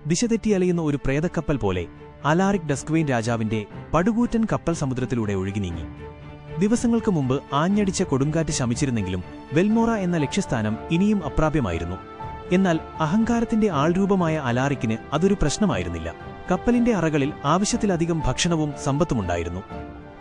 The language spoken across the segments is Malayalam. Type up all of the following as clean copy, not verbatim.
ദിശതെറ്റി അലയുന്ന ഒരു പ്രേതക്കപ്പൽ പോലെ അലാറിക് ഡസ്ക്വെയിൻ രാജാവിന്റെ പടുകൂറ്റൻ കപ്പൽ സമുദ്രത്തിലൂടെ ഒഴുകി നീങ്ങി. ദിവസങ്ങൾക്ക് മുമ്പ് ആഞ്ഞടിച്ച കൊടുങ്കാറ്റ് ശമിച്ചിരുന്നെങ്കിലും വെൽമോറ എന്ന ലക്ഷ്യസ്ഥാനം ഇനിയും അപ്രാപ്യമായിരുന്നു. എന്നാൽ അഹങ്കാരത്തിന്റെ ആൾരൂപമായ അലാറിക്കിന് അതൊരു പ്രശ്നമായിരുന്നില്ല. കപ്പലിന്റെ അറകളിൽ ആവശ്യത്തിലധികം ഭക്ഷണവും സമ്പത്തുമുണ്ടായിരുന്നു.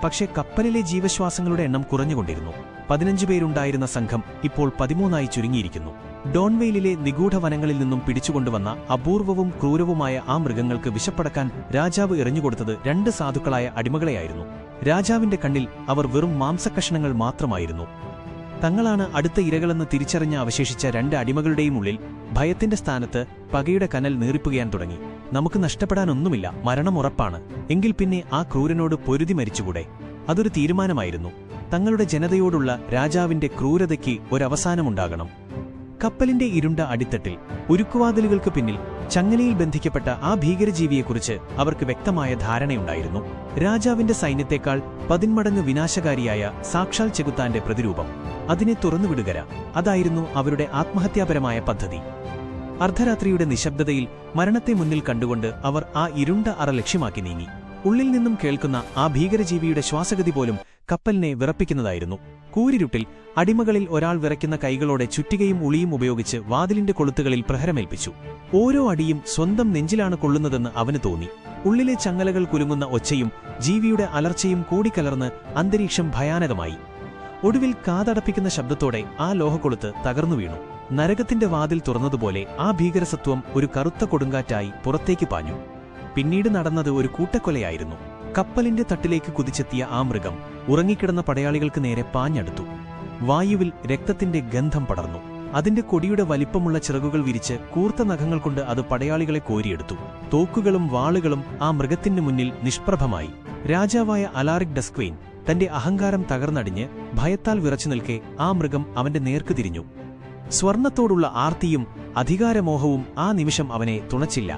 പക്ഷേ കപ്പലിലെ ജീവശ്വാസങ്ങളുടെ എണ്ണം കുറഞ്ഞുകൊണ്ടിരുന്നു. 15 പേരുണ്ടായിരുന്ന സംഘം ഇപ്പോൾ 13ആയി ചുരുങ്ങിയിരിക്കുന്നു. ഡോൺവെയിലിലെ നിഗൂഢ വനങ്ങളിൽ നിന്നും പിടിച്ചുകൊണ്ടുവന്ന അപൂർവവും ക്രൂരവുമായ ആ മൃഗങ്ങൾക്ക് വിശപ്പടക്കാൻ രാജാവ് എറിഞ്ഞുകൊടുത്തത് 2 സാധുക്കളായ അടിമകളെയായിരുന്നു. രാജാവിന്റെ കണ്ണിൽ അവർ വെറും മാംസക്കഷണങ്ങൾ മാത്രമായിരുന്നു. തങ്ങളാണ് അടുത്ത ഇരകളെന്ന് തിരിച്ചറിഞ്ഞ അവശേഷിച്ച 2 അടിമകളുടെയും ഉള്ളിൽ ഭയത്തിന്റെ സ്ഥാനത്ത് പകയുടെ കനൽ നീറിപ്പുകയാൻ തുടങ്ങി. നമുക്ക് നഷ്ടപ്പെടാനൊന്നുമില്ല, മരണം ഉറപ്പാണ്. എങ്കിൽ പിന്നെ ആ ക്രൂരനോട് പൊരുതി മരിച്ചുകൂടെ? അതൊരു തീരുമാനമായിരുന്നു. തങ്ങളുടെ ജനതയോടുള്ള രാജാവിന്റെ ക്രൂരതയ്ക്ക് ഒരവസാനമുണ്ടാകണം. കപ്പലിന്റെ ഇരുണ്ട അടിത്തട്ടിൽ ഉരുക്കുവാതിലുകൾക്ക് പിന്നിൽ ചങ്ങലയിൽ ബന്ധിക്കപ്പെട്ട ആ ഭീകരജീവിയെക്കുറിച്ച് അവർക്ക് വ്യക്തമായ ധാരണയുണ്ടായിരുന്നു. രാജാവിന്റെ സൈന്യത്തെക്കാൾ 10 മടങ്ങ് വിനാശകാരിയായ സാക്ഷാൽ ചെകുത്താന്റെ പ്രതിരൂപം. അതിനെ തുറന്നുവിടുകര. അതായിരുന്നു അവരുടെ ആത്മഹത്യാപരമായ പദ്ധതി. അർദ്ധരാത്രിയുടെ നിശബ്ദതയിൽ മരണത്തെ മുന്നിൽ കണ്ടുകൊണ്ട് അവർ ആ ഇരുണ്ട അറ ലക്ഷ്യമാക്കി നീങ്ങി. ഉള്ളിൽ നിന്നും കേൾക്കുന്ന ആ ഭീകരജീവിയുടെ ശ്വാസഗതി പോലും കപ്പലിനെ വിറപ്പിക്കുന്നതായിരുന്നു. കൂരിരുട്ടിൽ അടിമകളിൽ ഒരാൾ വിറയ്ക്കുന്ന കൈകളോടെ ചുറ്റികയും ഉളിയും ഉപയോഗിച്ച് വാതിലിന്റെ കൊളുത്തുകളിൽ പ്രഹരമേൽപ്പിച്ചു. ഓരോ അടിയും സ്വന്തം നെഞ്ചിലാണ് കൊള്ളുന്നതെന്ന് അവന് തോന്നി. ഉള്ളിലെ ചങ്ങലകൾ കുലുങ്ങുന്ന ഒച്ചയും ജീവിയുടെ അലർച്ചയും കൂടിക്കലർന്ന് അന്തരീക്ഷം ഭയാനകമായി. ഒടുവിൽ കാതടപ്പിക്കുന്ന ശബ്ദത്തോടെ ആ ലോഹക്കൊളുത്ത് തകർന്നു വീണു. നരകത്തിന്റെ വാതിൽ തുറന്നതുപോലെ ആ ഭീകരസത്വം ഒരു കറുത്ത കൊടുങ്കാറ്റായി പുറത്തേക്ക് പാഞ്ഞു. പിന്നീട് നടന്നത് ഒരു കൂട്ടക്കൊലയായിരുന്നു. കപ്പലിന്റെ തട്ടിലേക്ക് കുതിച്ചെത്തിയ ആ മൃഗം ഉറങ്ങിക്കിടന്ന പടയാളികൾക്ക് നേരെ പാഞ്ഞടുത്തു. വായുവിൽ രക്തത്തിന്റെ ഗന്ധം പടർന്നു. അതിന്റെ കൊടിയുടെ വലിപ്പമുള്ള ചിറകുകൾ വിരിച്ച് കൂർത്ത നഖങ്ങൾ കൊണ്ട് അത് പടയാളികളെ കോരിയെടുത്തു. തോക്കുകളും വാളുകളും ആ മൃഗത്തിന് മുന്നിൽ നിഷ്പ്രഭമായി. രാജാവായ അലാറിക് ഡസ്ക്വെയിൻ തന്റെ അഹങ്കാരം തകർന്നടിഞ്ഞ് ഭയത്താൽ വിറച്ചു നിൽക്കെ ആ മൃഗം അവന്റെ നേർക്ക് തിരിഞ്ഞു. സ്വർണത്തോടുള്ള ആർത്തിയും അധികാരമോഹവും ആ നിമിഷം അവനെ തുണച്ചില്ല.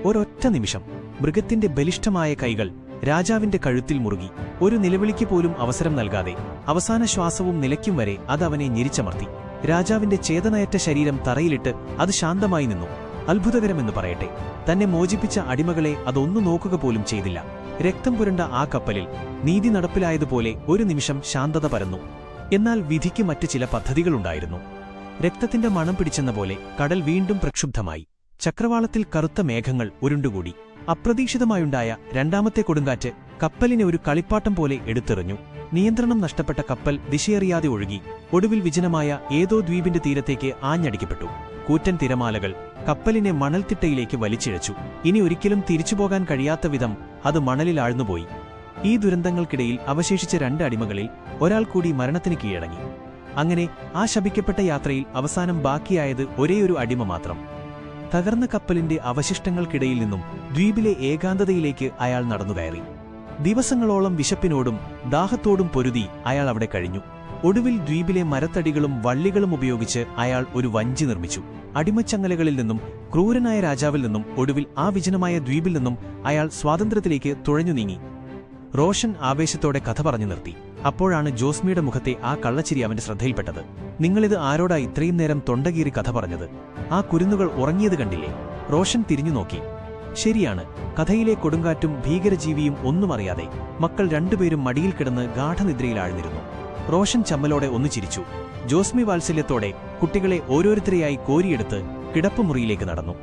ഒരൊറ്റ നിമിഷം മൃഗത്തിന്റെ ബലിഷ്ഠമായ കൈകൾ രാജാവിന്റെ കഴുത്തിൽ മുറുകി. ഒരു നിലവിളിക്ക് പോലും അവസരം നൽകാതെ അവസാന ശ്വാസവും നിലയ്ക്കും വരെ അതവനെ ഞെരിച്ചമർത്തി. രാജാവിന്റെ ചേതനയറ്റ ശരീരം തറയിലിട്ട് അത് ശാന്തമായി നിന്നു. അത്ഭുതകരമെന്ന് പറയട്ടെ, തന്നെ മോചിപ്പിച്ച അടിമകളെ അതൊന്നു നോക്കുക പോലും ചെയ്തില്ല. രക്തം പുരണ്ട ആ കപ്പലിൽ നീതി നടപ്പിലായതുപോലെ ഒരു നിമിഷം ശാന്തത പരന്നു. എന്നാൽ വിധിക്ക് മറ്റ് ചില പദ്ധതികളുണ്ടായിരുന്നു. രക്തത്തിന്റെ മണം പിടിച്ചെന്ന പോലെ കടൽ വീണ്ടും പ്രക്ഷുബ്ധമായി. ചക്രവാളത്തിൽ കറുത്ത മേഘങ്ങൾ ഉരുണ്ടുകൂടി. അപ്രതീക്ഷിതമായുണ്ടായ 2ാമത്തെ കൊടുങ്കാറ്റ് കപ്പലിനെ ഒരു കളിപ്പാട്ടം പോലെ എടുത്തെറിഞ്ഞു. നിയന്ത്രണം നഷ്ടപ്പെട്ട കപ്പൽ ദിശയറിയാതെ ഒഴുകി ഒടുവിൽ വിജനമായ ഏതോ ദ്വീപിന്റെ തീരത്തേക്ക് ആഞ്ഞടിക്കപ്പെട്ടു. കൂറ്റൻ തിരമാലകൾ കപ്പലിനെ മണൽത്തിട്ടയിലേക്ക് വലിച്ചിഴച്ചു. ഇനി ഒരിക്കലും തിരിച്ചുപോകാൻ കഴിയാത്ത വിധം അത് മണലിൽ ആഴ്ന്നുപോയി. ഈ ദുരന്തങ്ങൾക്കിടയിൽ അവശേഷിച്ച 2 അടിമകളിൽ ഒരാൾ കൂടി മരണത്തിന് കീഴടങ്ങി. അങ്ങനെ ആ ശപിക്കപ്പെട്ട യാത്രയിൽ അവസാനം ബാക്കിയായത് ഒരേയൊരു അടിമ മാത്രം. തകർന്ന കപ്പലിന്റെ അവശിഷ്ടങ്ങൾക്കിടയിൽ നിന്നും ദ്വീപിലെ ഏകാന്തതയിലേക്ക് അയാൾ നടന്നുകയറി. ദിവസങ്ങളോളം വിശപ്പിനോടും ദാഹത്തോടും പൊരുതി അയാൾ അവിടെ കഴിഞ്ഞു. ഒടുവിൽ ദ്വീപിലെ മരത്തടികളും വള്ളികളും ഉപയോഗിച്ച് അയാൾ ഒരു വഞ്ചി നിർമ്മിച്ചു. അടിമച്ചങ്ങലകളിൽ നിന്നും ക്രൂരനായ രാജാവിൽ നിന്നും ഒടുവിൽ ആ വിജനമായ ദ്വീപിൽ നിന്നും അയാൾ സ്വാതന്ത്ര്യത്തിലേക്ക് തുഴഞ്ഞു നീങ്ങി. റോഷൻ ആവേശത്തോടെ കഥ പറഞ്ഞു നിർത്തി. അപ്പോഴാണ് ജോസ്മിയുടെ മുഖത്തെ ആ കള്ളച്ചിരി അവന്റെ ശ്രദ്ധയിൽപ്പെട്ടത്. നിങ്ങളിത് ആരോടാ ഇത്രയും നേരം തൊണ്ടകീറി കഥ പറഞ്ഞത്? ആ കുരുന്നുകൾ ഉറങ്ങിയത് കണ്ടില്ലേ? റോഷൻ തിരിഞ്ഞു നോക്കി. ശരിയാണ്, കഥയിലെ കൊടുങ്കാറ്റും ഭീകരജീവിയും ഒന്നും അറിയാതെ മക്കൾ 2 പേരും മടിയിൽ കിടന്ന് ഗാഠനിദ്രയിലാഴ്ന്നിരുന്നു. റോഷൻ ചമ്മലോടെ ഒന്ന് ചിരിച്ചു. ജോസ്മി വാത്സല്യത്തോടെ കുട്ടികളെ ഓരോരുത്തരെയായി കോരിയെടുത്ത് കിടപ്പുമുറിയിലേക്ക് നടന്നു.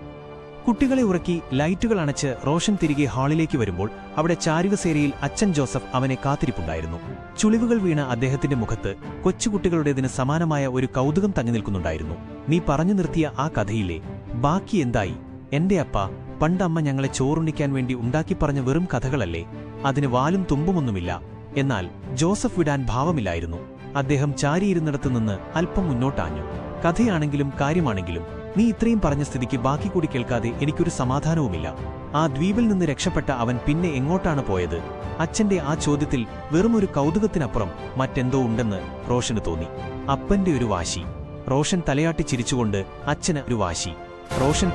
കുട്ടികളെ ഉറക്കി ലൈറ്റുകൾ അണച്ച് റോഷൻ തിരികെ ഹാളിലേക്ക് വരുമ്പോൾ അവിടെ ചാരുകസേരയിൽ അച്ഛൻ ജോസഫ് അവനെ കാത്തിരിപ്പുണ്ടായിരുന്നു. ചുളിവുകൾ വീണ അദ്ദേഹത്തിന്റെ മുഖത്ത് കൊച്ചുകുട്ടികളുടേതിന് സമാനമായ ഒരു കൗതുകം തങ്ങി നിൽക്കുന്നുണ്ടായിരുന്നു. നീ പറഞ്ഞു നിർത്തിയ ആ കഥയിലെ ബാക്കി എന്തായി? എന്റെ അപ്പ, പണ്ടമ്മ ഞങ്ങളെ ചോറുണ്ണിക്കാൻ വേണ്ടി ഉണ്ടാക്കിപ്പറഞ്ഞ വെറും കഥകളല്ലേ? അതിന് വാലും തുമ്പുമൊന്നുമില്ല. എന്നാൽ ജോസഫ് വിടാൻ ഭാവമില്ലായിരുന്നു. അദ്ദേഹം ചാരിയിരുന്നിടത്തു നിന്ന് അല്പം മുന്നോട്ടാഞ്ഞു. കഥയാണെങ്കിലും കാര്യമാണെങ്കിലും നീ ഇത്രയും പറഞ്ഞ സ്ഥിതിക്ക് ബാക്കി കൂടി കേൾക്കാതെ എനിക്കൊരു സമാധാനവുമില്ല. ആ ദ്വീപിൽ നിന്ന് രക്ഷപ്പെട്ട അവൻ പിന്നെ എങ്ങോട്ടാണ് പോയത്? അച്ഛന്റെ ആ ചോദ്യത്തിൽ വെറുമൊരു കൗതുകത്തിനപ്പുറം മറ്റെന്തോ ഉണ്ടെന്ന് റോഷന് തോന്നി. അപ്പന്റെ ഒരു വാശി. റോഷൻ തലയാട്ടി ചിരിച്ചുകൊണ്ട്, അച്ഛന് ഒരു വാശി. റോഷൻ